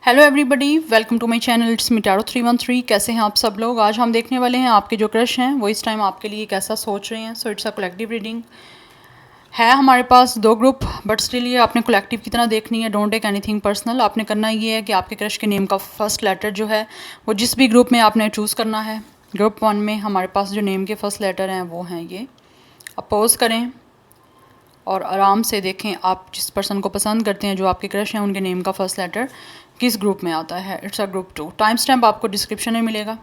Hello everybody, welcome to my channel. It's me tarot 313। कैसे हैं आप सब लोग। आज हम देखने वाले हैं आपके जो क्रश हैं वो इस टाइम आपके लिए कैसा सोच रहे हैं। So it's a collective reading है। हमारे पास दो ग्रुप, बट स्टिल ये आपने कलेक्टिव की तरह देखनी है। Don't take anything personal. आपने करना ये है कि आपके क्रश के नेम का फर्स्ट लेटर जो है वो जिस भी ग्रुप में आपने चूज़ करना है। ग्रुप 1 में हमारे पास जो नेम के फर्स्ट लेटर हैं वो हैं ये। अपोज करें और आराम से देखें आप जिस पर्सन को पसंद करते हैं, जो आपके क्रश हैं, उनके नेम का फर्स्ट लेटर किस ग्रुप में आता है। It's a group 2। Time stamp आपको डिस्क्रिप्शन में मिलेगा।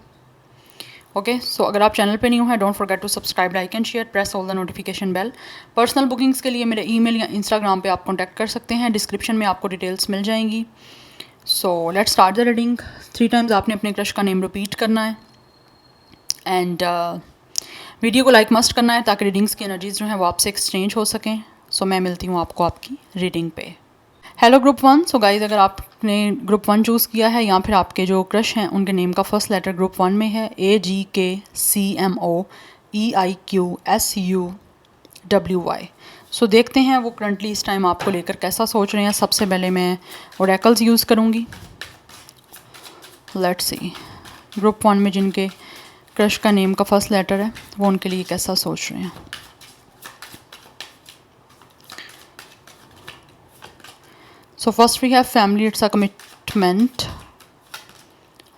ओके, सो अगर आप चैनल पे न्यू हैं, don't forget to subscribe, like and share, press all the notification bell. Personal bookings के लिए मेरे ईमेल या इंस्टाग्राम पे आप कॉन्टैक्ट कर सकते हैं। डिस्क्रिप्शन में आपको डिटेल्स मिल जाएंगी। So let's start the reading. 3 times आपने अपने क्रश का नेम रिपीट करना है एंड वीडियो को लाइक मस्ट करना है ताकि रीडिंग्स की एनर्जीज जो हैं वो आपसे एक्सचेंज हो सकें। सो मैं मिलती हूँ आपको आपकी रीडिंग पे। Hello group 1। सो गाइज, अगर आपने ग्रुप 1 चूज़ किया है या फिर आपके जो क्रश हैं उनके नेम का फर्स्ट लेटर ग्रुप 1 में है, AGKCMOEIQSUWY। सो देखते हैं वो करंटली इस टाइम आपको लेकर कैसा सोच रहे हैं। सबसे पहले मैं ओरेकल्स यूज़ करूँगी। लेट्स सी ग्रुप 1 में जिनके क्रश का नेम का फर्स्ट लेटर है वो उनके लिए कैसा सोच रहे हैं। So first we have family, it's a commitment.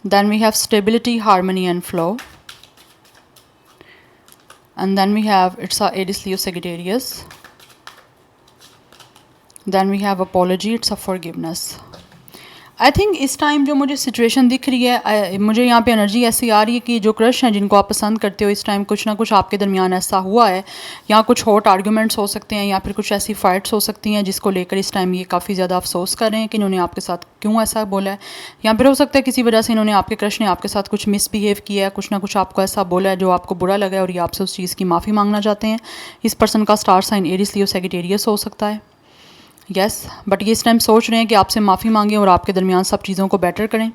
Then we have stability, harmony and flow. And then we have it's a Aries, Leo, Sagittarius. Then we have apology, it's a forgiveness. I think इस time जो मुझे situation दिख रही है, मुझे यहाँ पे energy ऐसी आ रही है कि जो क्रश हैं जिनको आप पसंद करते हो, इस टाइम कुछ ना कुछ आपके दरमियान ऐसा हुआ है। या कुछ हॉट आर्गूमेंट्स हो सकते हैं या फिर कुछ ऐसी फाइट्स हो सकती हैं जिसको लेकर इस टाइम ये काफ़ी ज़्यादा अफसोस कर रहे हैं कि इन्होंने आपके साथ क्यों ऐसा बोला है। या फिर हो सकता है किसी वजह से इन्होंने आपके क्रश ने आपके साथ कुछ मिसबिहेव किया है, कुछ ना कुछ आपको ऐसा बोला है जो आपको बुरा लगा है और ये आपसे उस चीज़ की माफ़ी मांगना चाहते हैं। इस पर्सन का स्टार साइन एरीज, लियो, सैजिटेरियस हो सकता है। यस, बट ये इस टाइम सोच रहे हैं कि आपसे माफ़ी मांगें और आपके दरमियान सब चीज़ों को बेटर करें,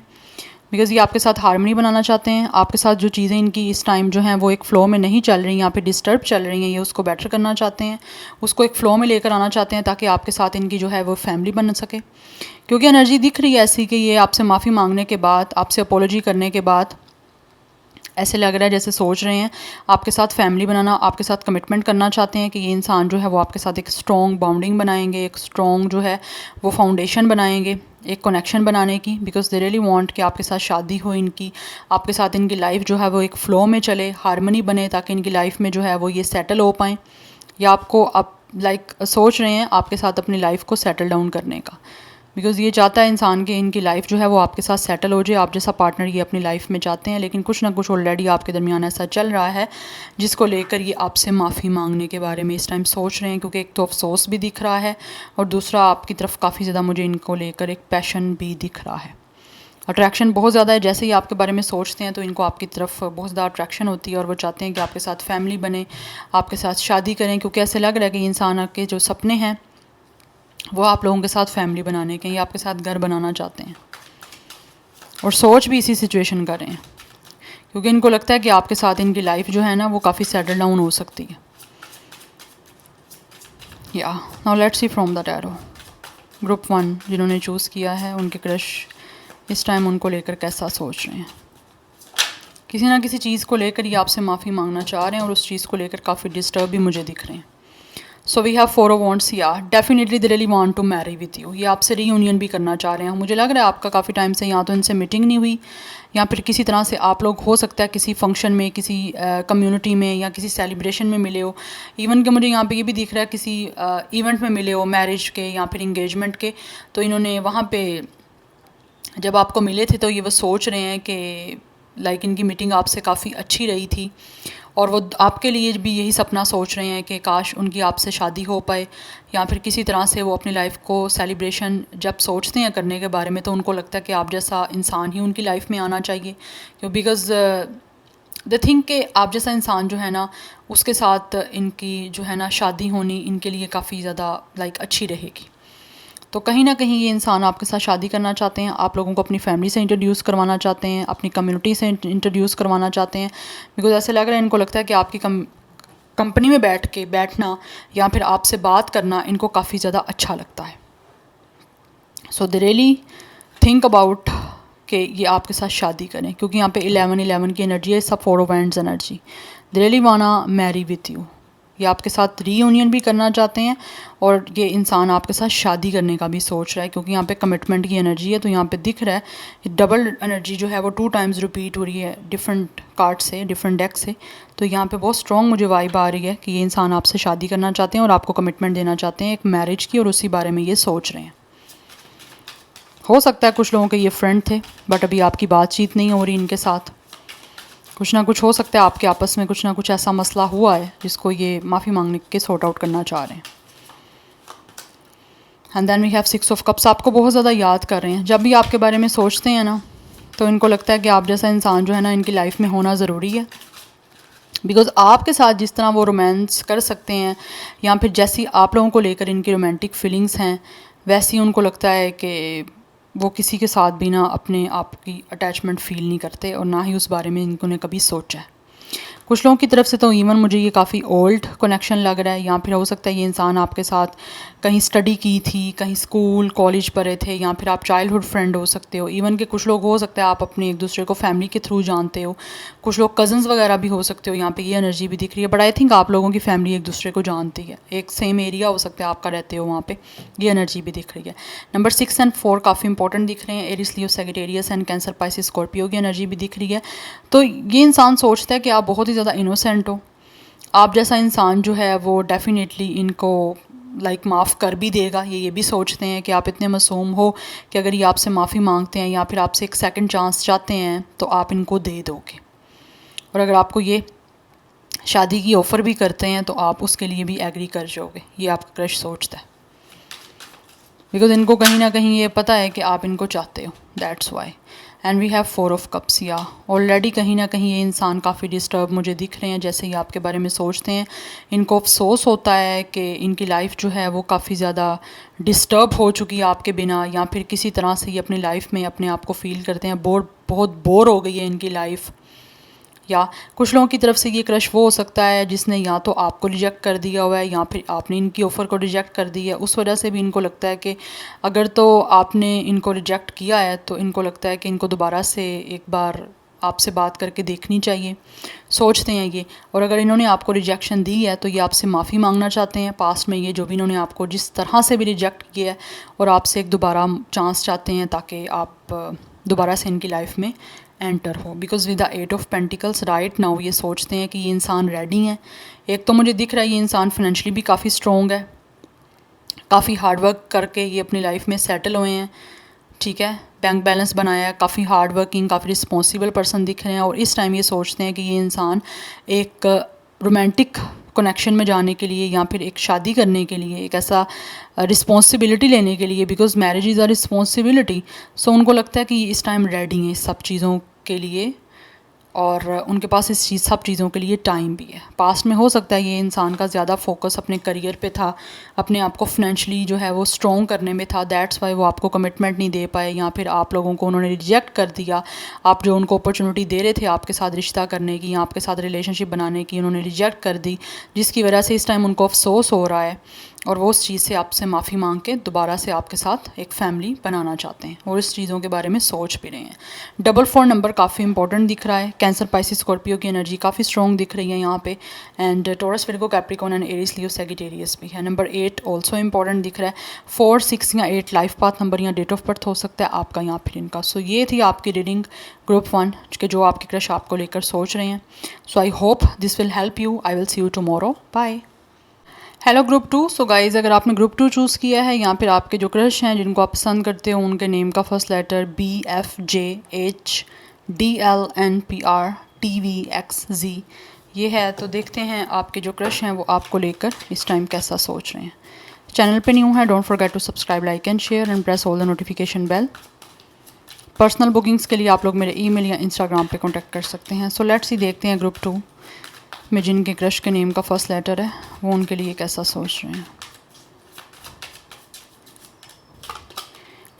बिकॉज़ ये आपके साथ हार्मनी बनाना चाहते हैं। आपके साथ जो चीज़ें इनकी इस टाइम जो हैं वो एक फ़्लो में नहीं चल रही, यहाँ पे डिस्टर्ब चल रही हैं, ये उसको बेटर करना चाहते हैं, उसको एक फ़्लो में लेकर आना चाहते हैं ताकि आपके साथ इनकी जो है वो फैमिली बन सके। क्योंकि एनर्जी दिख रही है ऐसी कि ये आपसे माफ़ी मांगने के बाद, आपसे अपोलॉजी करने के बाद ऐसे लग रहा है जैसे सोच रहे हैं आपके साथ फैमिली बनाना, आपके साथ कमिटमेंट करना चाहते हैं कि ये इंसान जो है वो आपके साथ एक स्ट्रॉन्ग बाउंडिंग बनाएंगे, एक स्ट्रॉन्ग जो है वो फाउंडेशन बनाएंगे, एक कनेक्शन बनाने की। बिकॉज दे रियली वांट कि आपके साथ शादी हो इनकी, आपके साथ इनकी लाइफ जो है वो एक फ़्लो में चले, हारमनी बने, ताकि इनकी लाइफ में जो है वो ये सेटल हो पाएँ। या आपको आप सोच रहे हैं आपके साथ अपनी लाइफ को सेटल डाउन करने का, बिकॉज़ ये चाहता है इंसान की इनकी लाइफ जो है वो आपके साथ सेटल हो जाए। आप जैसा पार्टनर ये अपनी लाइफ में चाहते हैं, लेकिन कुछ ना कुछ ऑलरेडी आपके दरमियान ऐसा चल रहा है जिसको लेकर ये आपसे माफ़ी मांगने के बारे में इस टाइम सोच रहे हैं। क्योंकि एक तो अफसोस भी दिख रहा है और दूसरा आपकी तरफ काफ़ी ज़्यादा मुझे इनको लेकर एक पैशन भी दिख रहा है। अट्रैक्शन बहुत ज़्यादा है। जैसे ही आपके बारे में सोचते हैं तो इनको आपकी तरफ बहुत ज़्यादा अट्रैक्शन होती है और वो चाहते हैं कि आपके साथ फैमिली बने, आपके साथ शादी करें। क्योंकि ऐसे लग रहा है कि इंसान के जो सपने हैं वो आप लोगों के साथ फैमिली बनाने के, या आपके साथ घर बनाना चाहते हैं और सोच भी इसी सिचुएशन कर रहे हैं। क्योंकि इनको लगता है कि आपके साथ इनकी लाइफ जो है ना वो काफ़ी सेटल डाउन हो सकती है। या now let's see from the tarot. Group 1 जिन्होंने चूज़ किया है उनके क्रश इस टाइम उनको लेकर कैसा सोच रहे हैं। किसी ना किसी चीज़ को लेकर ये आपसे माफ़ी मांगना चाह रहे हैं और उस चीज़ को लेकर काफ़ी डिस्टर्ब भी मुझे दिख रहे हैं। So we have 4 of wands. या definitely they really want to marry with you. ये आपसे रीयूनियन भी करना चाह रहे हैं। मुझे लग रहा है आपका काफ़ी टाइम से या तो इनसे मीटिंग नहीं हुई, या फिर किसी तरह से आप लोग हो सकता है किसी फंक्शन में, किसी कम्युनिटी में या किसी सेलिब्रेशन में मिले हो। इवन कि मुझे यहाँ पे ये भी दिख रहा है किसी इवेंट में मिले हो, मैरिज के या फिर इंगेजमेंट के। तो इन्होंने वहाँ पे जब आपको मिले थे तो ये वो सोच रहे हैं कि इनकी मीटिंग आपसे काफ़ी अच्छी रही थी और वो आपके लिए भी यही सपना सोच रहे हैं कि काश उनकी आपसे शादी हो पाए, या फिर किसी तरह से वो अपनी लाइफ को सेलिब्रेशन जब सोचते हैं करने के बारे में तो उनको लगता है कि आप जैसा इंसान ही उनकी लाइफ में आना चाहिए। क्यों, बिकॉज़ द थिंक कि आप जैसा इंसान जो है ना उसके साथ इनकी जो है ना शादी होनी इनके लिए काफ़ी ज़्यादा अच्छी रहेगी। तो कहीं ना कहीं ये इंसान आपके साथ शादी करना चाहते हैं, आप लोगों को अपनी फैमिली से इंट्रोड्यूस करवाना चाहते हैं, अपनी कम्युनिटी से इंट्रोड्यूस करवाना चाहते हैं। बिकॉज ऐसे लग रहा है इनको लगता है कि आपकी कंपनी में बैठना या फिर आपसे बात करना इनको काफ़ी ज़्यादा अच्छा लगता है। सो दे रियली थिंक अबाउट कि ये आपके साथ शादी करें, क्योंकि यहाँ पे 11 की एनर्जी है, सब 4 of wands energy. They really वाना मैरी विथ यू, ये आपके साथ रीयूनियन भी करना चाहते हैं और ये इंसान आपके साथ शादी करने का भी सोच रहा है, क्योंकि यहाँ पे कमिटमेंट की एनर्जी है। तो यहाँ पे दिख रहा है डबल एनर्जी जो है वो 2 टाइम्स रिपीट हो रही है डिफरेंट कार्ड से, डिफरेंट डेक से। तो यहाँ पे बहुत स्ट्रॉन्ग मुझे वाइब आ रही है कि ये इंसान आपसे शादी करना चाहते हैं और आपको कमिटमेंट देना चाहते हैं एक मैरिज की, और उसी बारे में ये सोच रहे हैं। हो सकता है कुछ लोगों के ये फ्रेंड थे बट अभी आपकी बातचीत नहीं हो रही इनके साथ, कुछ ना कुछ हो सकता है आपके आपस में कुछ ना कुछ ऐसा मसला हुआ है जिसको ये माफ़ी मांगने के सॉर्ट आउट करना चाह रहे हैं। And then we have 6 of cups, आपको बहुत ज़्यादा याद कर रहे हैं। जब भी आपके बारे में सोचते हैं ना तो इनको लगता है कि आप जैसा इंसान जो है ना इनकी लाइफ में होना ज़रूरी है, बिकॉज़ आपके साथ जिस तरह वो रोमांस कर सकते हैं या फिर जैसी आप लोगों को लेकर इनकी रोमांटिक फीलिंग्स हैं, वैसी उनको लगता है कि वो किसी के साथ भी ना अपने आप की अटैचमेंट फ़ील नहीं करते और ना ही उस बारे में इनको ने कभी सोचा है। कुछ लोगों की तरफ से तो इवन मुझे ये काफ़ी ओल्ड कनेक्शन लग रहा है, या फिर हो सकता है ये इंसान आपके साथ कहीं स्टडी की थी, कहीं स्कूल कॉलेज पढ़े थे, या फिर आप चाइल्डहुड फ्रेंड हो सकते हो। इवन के कुछ लोग हो सकता है आप अपने एक दूसरे को फैमिली के थ्रू जानते हो, कुछ लोग कज़न्स वगैरह भी हो सकते हो। यहाँ पे ये एनर्जी भी दिख रही है, बट आई थिंक आप लोगों की फैमिली एक दूसरे को जानती है, एक सेम एरिया हो सकता है आपका रहते हो वहाँ पे, ये एनर्जी भी दिख रही है। नंबर 6 एंड 4 काफ़ी इंपॉर्टेंट दिख रहे हैं, Aries Leo Sagittarius and cancer Pisces Scorpio की एनर्जी भी दिख रही है। तो ये इंसान सोचता है कि आप बहुत ही ज़्यादा इनोसेंट हो, आप जैसा इंसान जो है वो डेफिनेटली इनको माफ़ कर भी देगा। ये भी सोचते हैं कि आप इतने मासूम हो कि अगर ये आपसे माफ़ी मांगते हैं या फिर आपसे एक सेकंड चांस चाहते हैं तो आप इनको दे दोगे, और अगर आपको ये शादी की ऑफ़र भी करते हैं तो आप उसके लिए भी एग्री कर जाओगे। ये आपका क्रश सोचता है, बिकॉज इनको कहीं ना कहीं ये पता है कि आप इनको चाहते हो, that's why. And we have 4 of cups, या ऑलरेडी कहीं ना कहीं ये इंसान काफ़ी डिस्टर्ब मुझे दिख रहे हैं। जैसे ही आपके बारे में सोचते हैं इनको अफसोस होता है कि इनकी लाइफ जो है वो काफ़ी ज़्यादा डिस्टर्ब हो चुकी है आपके बिना, या फिर किसी तरह से ये अपनी लाइफ में अपने आप को फ़ील करते हैं बहुत बोर हो गई है इनकी लाइफ। या कुछ लोगों की तरफ से ये क्रश वो हो सकता है जिसने या तो आपको रिजेक्ट कर दिया हुआ है या फिर आपने इनकी ऑफ़र को रिजेक्ट कर दिया है। उस वजह से भी इनको लगता है कि अगर तो आपने इनको रिजेक्ट किया है तो इनको लगता है कि इनको दोबारा से एक बार आपसे बात करके देखनी चाहिए, सोचते हैं ये। और अगर इन्होंने आपको रिजेक्शन दी है तो ये आपसे माफ़ी मांगना चाहते हैं पास्ट में, ये जो भी इन्होंने आपको जिस तरह से भी रिजेक्ट किया है, और आपसे एक दोबारा चांस चाहते हैं ताकि आप दोबारा से इनकी लाइफ में एंटर हो। Because with the 8 of pentacles right now ये सोचते हैं कि ये इंसान रेडी हैं। एक तो मुझे दिख रहा है ये इंसान फाइनेंशियली भी काफ़ी स्ट्रॉन्ग है, काफ़ी हार्ड वर्क करके ये अपनी लाइफ में सेटल हुए हैं, ठीक है, बैंक बैलेंस बनाया है, काफ़ी हार्ड वर्किंग, काफ़ी रिस्पॉन्सिबल पर्सन दिख रहे हैं। और इस टाइम ये सोचते हैं कि ये इंसान एक रोमांटिक कनेक्शन में जाने के लिए या फिर एक शादी करने के लिए, एक ऐसा रिस्पॉन्सिबिलिटी लेने के लिए, because marriage is a responsibility. So उनको लगता है कि इस टाइम रेडी हैं इस सब चीज़ों के लिए, और उनके पास इस चीज़ सब चीज़ों के लिए टाइम भी है। पास्ट में हो सकता है ये इंसान का ज़्यादा फोकस अपने करियर पे था, अपने आप को फाइनेंशियली जो है वो स्ट्रॉन्ग करने में था, दैट्स वाई वो आपको कमिटमेंट नहीं दे पाए, या फिर आप लोगों को उन्होंने रिजेक्ट कर दिया। आप जो उनको अपॉर्चुनिटी दे रहे थे आपके साथ रिश्ता करने की या आपके साथ रिलेशनशिप बनाने की, उन्होंने रिजेक्ट कर दी, जिसकी वजह से इस टाइम उनको अफसोस हो रहा है और वो उस चीज़ से आपसे माफ़ी मांग के दोबारा से आपके साथ एक फ़ैमिली बनाना चाहते हैं और इस चीज़ों के बारे में सोच भी रहे हैं। 4 नंबर काफ़ी इंपॉर्टेंट दिख रहा है। कैंसर पाइसिस स्कॉर्पियो की एनर्जी काफ़ी स्ट्रॉन्ग दिख रही है यहाँ पे, and taurus Virgo Capricorn and Aries Leo Sagittarius भी है। नंबर 8 ऑल्सो इंपॉर्टेंट दिख रहा है। 4, 6 या 8 लाइफ पाथ नंबर या डेट ऑफ बर्थ हो सकता है आपका या फिर इनका। सो ये थी आपकी रीडिंग ग्रुप 1 के जो आपके क्रश आपको लेकर सोच रहे हैं। So I hope this will help you. I will see you tomorrow. Bye. Hello group 2। So guys, अगर आपने ग्रुप 2 चूज़ किया है या फिर आपके जो क्रश हैं जिनको आप पसंद करते हो उनके नेम का फर्स्ट लेटर BFJHDLNPRTVXZ ये है, तो देखते हैं आपके जो क्रश हैं वो आपको लेकर इस टाइम कैसा सोच रहे हैं। चैनल पे न्यू है, don't forget to subscribe, like and share and press all the notification bell. Personal bookings के लिए आप लोग मेरे ईमेल या इंस्टाग्राम पे कॉन्टैक्ट कर सकते हैं। सो लेट्स ही देखते हैं ग्रुप 2 में जिनके क्रश के नेम का फर्स्ट लेटर है वो उनके लिए कैसा सोच रहे हैं।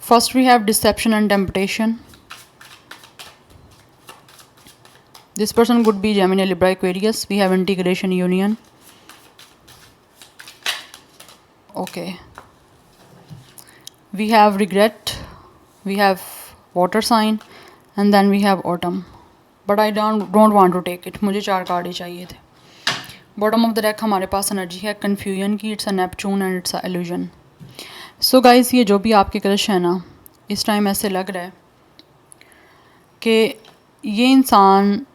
First we have deception and temptation. This person could be Gemini, Libra, Aquarius. We have integration, union. Okay, we have regret, we have water sign, and then we have autumn. But I don't want to take it. मुझे 4 card ही चाहिए थे. Bottom of the deck हमारे पास energy है confusion की. It's a Neptune and it's a illusion. So guys, ये जो भी आपके क्रश है ना, इस टाइम ऐसे लग रहा है कि ये इंसान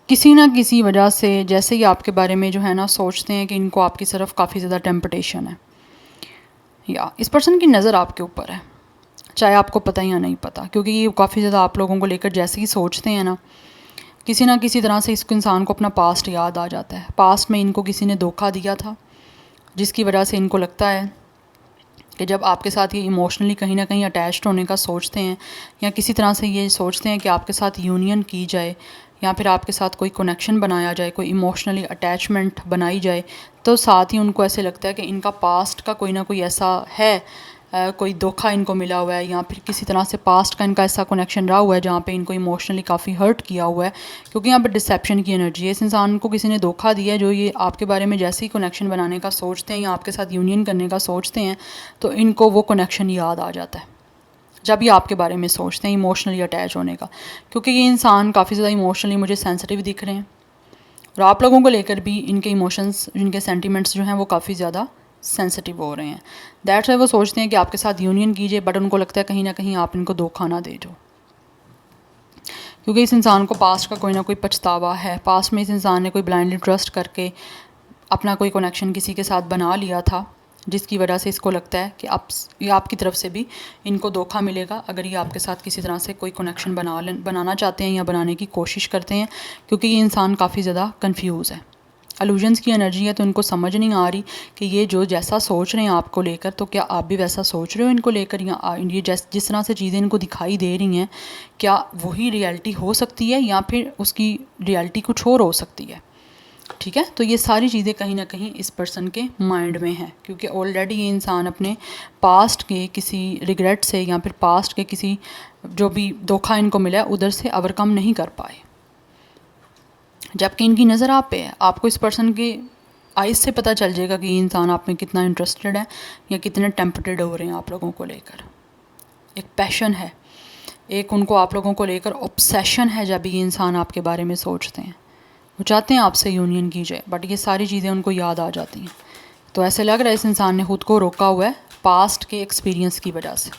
किसी ना किसी वजह से, जैसे ही आपके बारे में जो है ना सोचते हैं कि इनको आपकी तरफ काफ़ी ज़्यादा टेम्पटेशन है, या इस पर्सन की नज़र आपके ऊपर है, चाहे आपको पता या नहीं पता, क्योंकि ये काफ़ी ज़्यादा आप लोगों को लेकर जैसे ही सोचते हैं ना किसी तरह से इस इंसान को अपना पास्ट याद आ जाता है. पास्ट में इनको किसी ने धोखा दिया था, जिसकी वजह से इनको लगता है कि जब आपके साथ ये इमोशनली कहीं ना कहीं अटैच्ड होने का सोचते हैं, या किसी तरह से ये सोचते हैं कि आपके साथ यूनियन की जाए, या फिर आपके साथ कोई कनेक्शन बनाया जाए, कोई इमोशनली अटैचमेंट बनाई जाए, तो साथ ही उनको ऐसे लगता है कि इनका पास्ट का कोई ना कोई ऐसा है, कोई धोखा इनको मिला हुआ है, या फिर किसी तरह से पास्ट का इनका ऐसा कनेक्शन रहा हुआ है जहाँ पे इनको इमोशनली काफ़ी हर्ट किया हुआ है. क्योंकि यहाँ पे डिसेप्शन की एनर्जी है. इस इंसान को किसी ने धोखा दिया है, जो ये आपके बारे में जैसे ही कनेक्शन बनाने का सोचते हैं या आपके साथ यूनियन करने का सोचते हैं, तो इनको वो कनेक्शन याद आ जाता है जब ये आपके बारे में सोचते हैं इमोशनली अटैच होने का. क्योंकि ये इंसान काफ़ी ज़्यादा इमोशनली मुझे सेंसिटिव दिख रहे हैं, और आप लोगों को लेकर भी इनके इमोशंस, इनके सेंटिमेंट्स जो हैं वो काफ़ी ज़्यादा सेंसिटिव हो रहे हैं. दैट्स वाई वो सोचते हैं कि आपके साथ यूनियन कीजिए, बट उनको लगता है कहीं ना कहीं आप इनको धोखा ना दे दो. क्योंकि इस इंसान को पास्ट का कोई ना कोई पछतावा है. पास्ट में इस इंसान ने कोई ब्लाइंडली ट्रस्ट करके अपना कोई कनेक्शन किसी के साथ बना लिया था, जिसकी वजह से इसको लगता है कि ये आपकी तरफ से भी इनको धोखा मिलेगा अगर ये आपके साथ किसी तरह से कोई कनेक्शन बनाना चाहते हैं या बनाने की कोशिश करते हैं. क्योंकि ये इंसान काफ़ी ज़्यादा कंफ्यूज है. अलूजन्स की एनर्जी है, तो इनको समझ नहीं आ रही कि ये जो जैसा सोच रहे हैं आपको लेकर, तो क्या आप भी वैसा सोच रहे हो इनको लेकर, या ये जिस तरह से चीज़ें इनको दिखाई दे रही हैं, क्या वही रियलिटी हो सकती है या फिर उसकी रियलिटी कुछ और हो सकती है. ठीक है, तो ये सारी चीज़ें कहीं ना कहीं इस पर्सन के माइंड में हैं, क्योंकि ऑलरेडी ये इंसान अपने पास्ट के किसी रिग्रेट से या फिर पास्ट के किसी जो भी धोखा इनको मिला है उधर से ओवरकम नहीं कर पाए. जबकि इनकी नज़र आप पे है. आपको इस पर्सन के आइज़ से पता चल जाएगा कि ये इंसान आप में कितना इंटरेस्टेड है या कितने टेम्पटेड हो रहे हैं आप लोगों को लेकर. एक पैशन है, एक उनको आप लोगों को लेकर ऑब्सेशन है. जब ये इंसान आपके बारे में सोचते हैं, वो चाहते हैं आपसे यूनियन की जाए, बट ये सारी चीज़ें उनको याद आ जाती हैं. तो ऐसे लग रहा है इस इंसान ने खुद को रोका हुआ है पास्ट के एक्सपीरियंस की वजह से.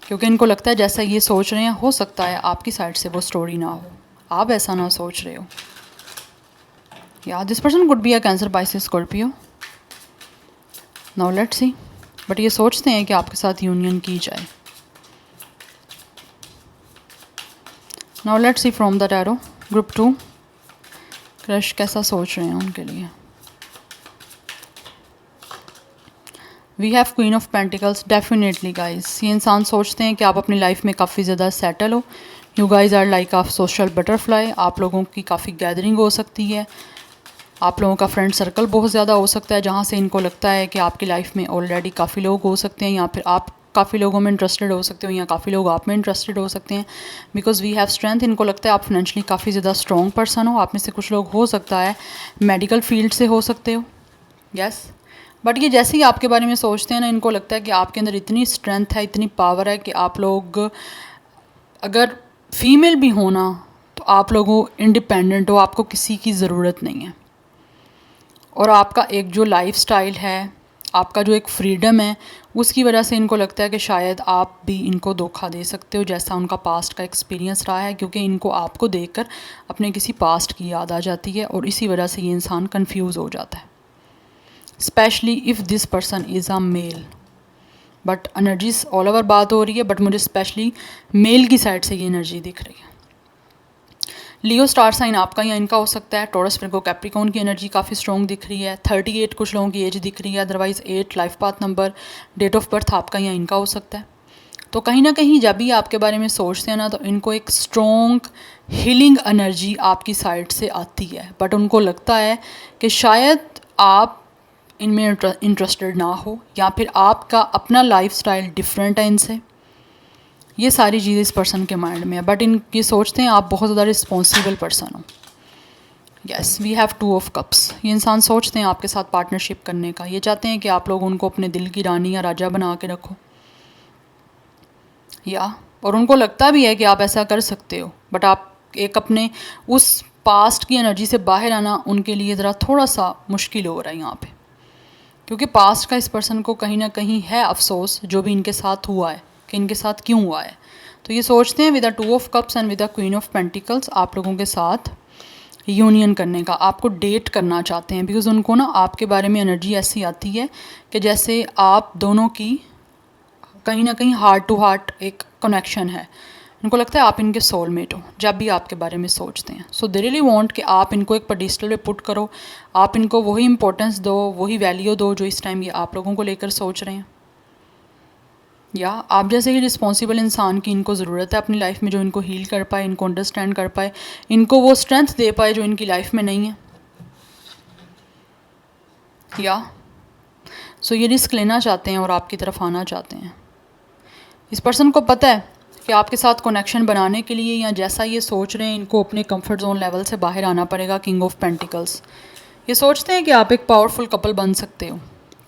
क्योंकि इनको लगता है जैसा ये सोच रहे हैं, हो सकता है आपकी साइड से वो स्टोरी ना हो, आप ऐसा ना सोच रहे हो. या this person could be a cancer, Pisces, Scorpio. Now let's see. But ये सोचते हैं कि आपके साथ यूनियन की जाए. Now let's see from the tarot. Group 2 crush कैसा सोच रहे हैं उनके लिए. We have queen of pentacles. Definitely guys, ये इंसान सोचते हैं कि आप अपनी लाइफ में काफ़ी ज़्यादा सेटल हो. You guys are like of social butterfly. आप लोगों की काफ़ी गैदरिंग हो सकती है, आप लोगों का फ्रेंड सर्कल बहुत ज़्यादा हो सकता है, जहाँ से इनको लगता है कि आपकी लाइफ में ऑलरेडी काफ़ी लोग हो सकते हैं, या फिर आप काफ़ी लोगों में इंटरेस्टेड हो सकते हो, या काफ़ी लोग आप में इंटरेस्टेड हो सकते हैं. Because we have strength. इनको लगता है आप फाइनेंशियली काफ़ी ज़्यादा स्ट्रॉन्ग पर्सन हो. आप में से कुछ लोग हो सकता है मेडिकल फील्ड से हो सकते हो. यस, बट ये जैसे ही आपके बारे में सोचते हैं ना, इनको लगता है कि आपके अंदर इतनी स्ट्रेंथ है, इतनी पावर है कि आप लोग अगर फीमेल भी हो ना, तो आप लोगों इंडिपेंडेंट हो, आपको किसी की ज़रूरत नहीं है. और आपका एक जो लाइफ स्टाइल है, आपका जो एक फ्रीडम है, उसकी वजह से इनको लगता है कि शायद आप भी इनको धोखा दे सकते हो, जैसा उनका पास्ट का एक्सपीरियंस रहा है. क्योंकि इनको आपको देखकर अपने किसी पास्ट की याद आ जाती है, और इसी वजह से ये इंसान कंफ्यूज हो जाता है. Specially if this person is a male. But energies all over बात हो रही है, बट मुझे स्पेशली मेल की साइड से ये एनर्जी दिख रही है. लियो स्टार साइन आपका या इनका हो सकता है. टॉरस, विर्गो, कैप्रिकॉर्न की एनर्जी काफ़ी स्ट्रॉन्ग दिख रही है. 38 कुछ लोगों की एज दिख रही है, otherwise 8 life path number. Date of birth आपका या इनका हो सकता है. तो कहीं ना कहीं जब भी आपके बारे में सोचते हैं ना, तो इनको एक स्ट्रॉन्ग हीलिंग एनर्जी आपकी साइड से आती है. बट उनको लगता है कि शायद आप इनमें इंटरेस्टेड ना हो, या फिर आपका अपना लाइफस्टाइल डिफरेंट है इनसे. ये सारी चीज़ें इस पर्सन के माइंड में है. बट ये सोचते हैं आप बहुत ज़्यादा रिस्पॉन्सिबल पर्सन हो. Yes, we have two of cups. ये इंसान सोचते हैं आपके साथ पार्टनरशिप करने का, ये चाहते हैं कि आप लोग उनको अपने दिल की रानी या राजा बना के रखो, या और उनको लगता भी है कि आप ऐसा कर सकते हो, बट आप एक अपने उस पास्ट की एनर्जी से बाहर आना उनके लिए ज़रा थोड़ा सा मुश्किल हो रहा है यहाँ पे, क्योंकि पास्ट का इस पर्सन को कहीं ना कहीं है अफसोस जो भी इनके साथ हुआ है कि इनके साथ क्यों हुआ है। तो ये सोचते हैं with the two of cups and with the queen of pentacles आप लोगों के साथ यूनियन करने का, आपको डेट करना चाहते हैं, बिकॉज उनको ना आपके बारे में एनर्जी ऐसी आती है कि जैसे आप दोनों की कहीं ना कहीं हार्ट टू हार्ट एक कनेक्शन है। उनको लगता है आप इनके सोलमेट हो जब भी आपके बारे में सोचते हैं। सो दे रियली वांट कि आप इनको एक पेडिस्टल पे पुट करो, आप इनको वही इंपॉर्टेंस दो, वही वैल्यू दो जो इस टाइम ये आप लोगों को लेकर सोच रहे हैं, या आप जैसे ही रिस्पॉन्सिबल इंसान की इनको ज़रूरत है अपनी लाइफ में, जो इनको हील कर पाए, इनको अंडरस्टैंड कर पाए, इनको वो स्ट्रेंथ दे पाए जो इनकी लाइफ में नहीं है, या सो ये रिस्क लेना चाहते हैं और आपकी तरफ आना चाहते हैं। इस पर्सन को पता है कि आपके साथ कनेक्शन बनाने के लिए या जैसा ये सोच रहे हैं इनको अपने कंफर्ट जोन लेवल से बाहर आना पड़ेगा। किंग ऑफ पेंटिकल्स, ये सोचते हैं कि आप एक पावरफुल कपल बन सकते हो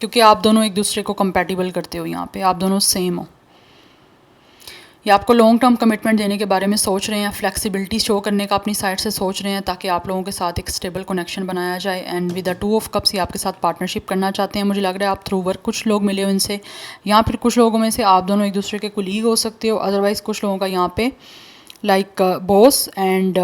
क्योंकि आप दोनों एक दूसरे को कंपैटिबल करते हो, यहाँ पे आप दोनों सेम हो, या आपको लॉन्ग टर्म कमिटमेंट देने के बारे में सोच रहे हैं, फ्लेक्सिबिलिटी शो करने का अपनी साइड से सोच रहे हैं ताकि आप लोगों के साथ एक स्टेबल कनेक्शन बनाया जाए। And with the two of cups ये आपके साथ पार्टनरशिप करना चाहते हैं। मुझे लग रहा है आप थ्रू वर्क कुछ लोग मिले हो इनसे, या फिर कुछ लोगों में से आप दोनों एक दूसरे के कुलीग हो सकते हो, अदरवाइज़ कुछ लोगों का यहाँ पे लाइक बॉस एंड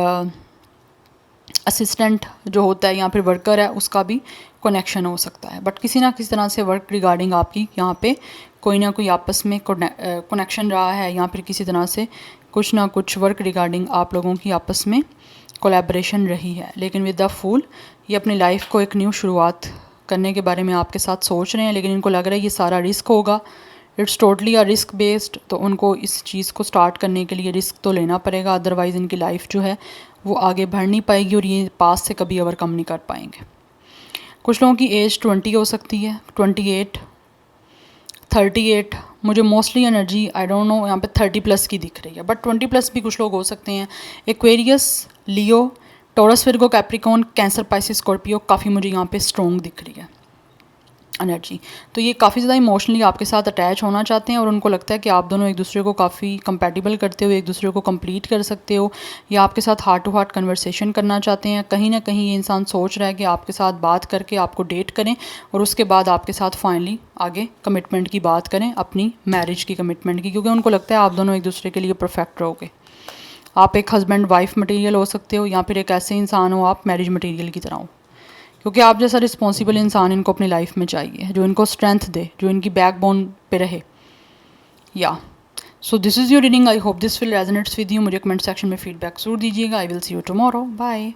असिस्टेंट जो होता है या फिर वर्कर है उसका भी कनेक्शन हो सकता है। बट किसी ना किसी तरह से वर्क रिगार्डिंग आपकी यहाँ पे कोई ना कोई आपस में कनेक्शन रहा है, या फिर किसी तरह से कुछ ना कुछ वर्क रिगार्डिंग आप लोगों की आपस में कोलैबोरेशन रही है। लेकिन विद द फूल ये अपनी लाइफ को एक न्यू शुरुआत करने के बारे में आपके साथ सोच रहे हैं, लेकिन इनको लग रहा है ये सारा रिस्क होगा, it's totally a risk based. तो उनको इस चीज़ को स्टार्ट करने के लिए रिस्क तो लेना पड़ेगा, अदरवाइज़ इनकी लाइफ जो है वो आगे बढ़ नहीं पाएगी और ये पास से कभी ओवरकम नहीं कर पाएंगे। कुछ लोगों की एज 20 हो सकती है, 28, 38, मुझे mostly energy I don't know यहाँ पे 30 प्लस की दिख रही है, बट 20 प्लस भी कुछ लोग हो सकते हैं। Aquarius, Leo, Taurus, Virgo, Capricorn, Cancer, Pisces, Scorpio काफ़ी मुझे यहाँ पे स्ट्रॉन्ग दिख रही है एनर्जी। तो ये काफ़ी ज़्यादा इमोशनली आपके साथ अटैच होना चाहते हैं और उनको लगता है कि आप दोनों एक दूसरे को काफ़ी कंपैटिबल करते हो, एक दूसरे को कंप्लीट कर सकते हो, या आपके साथ हार्ट टू हार्ट कन्वर्सेशन करना चाहते हैं। कहीं ना कहीं ये इंसान सोच रहा है कि आपके साथ बात करके आपको डेट करें और उसके बाद आपके साथ फाइनली आगे कमिटमेंट की बात करें, अपनी मैरिज की कमिटमेंट की, क्योंकि उनको लगता है आप दोनों एक दूसरे के लिए परफेक्ट रहोगे। आप एक हस्बैंड वाइफ मटीरियल हो सकते हो, या फिर एक ऐसे इंसान हो आप मैरिज मटीरियल की तरह हो, क्योंकि आप जैसा रिस्पॉन्सिबल इंसान इनको अपनी लाइफ में चाहिए, जो इनको स्ट्रेंथ दे, जो इनकी बैकबोन पे रहे। या so this is your reading, I hope this will resonates with you. मुझे कमेंट सेक्शन में फीडबैक जरूर दीजिएगा। I will see you tomorrow, bye.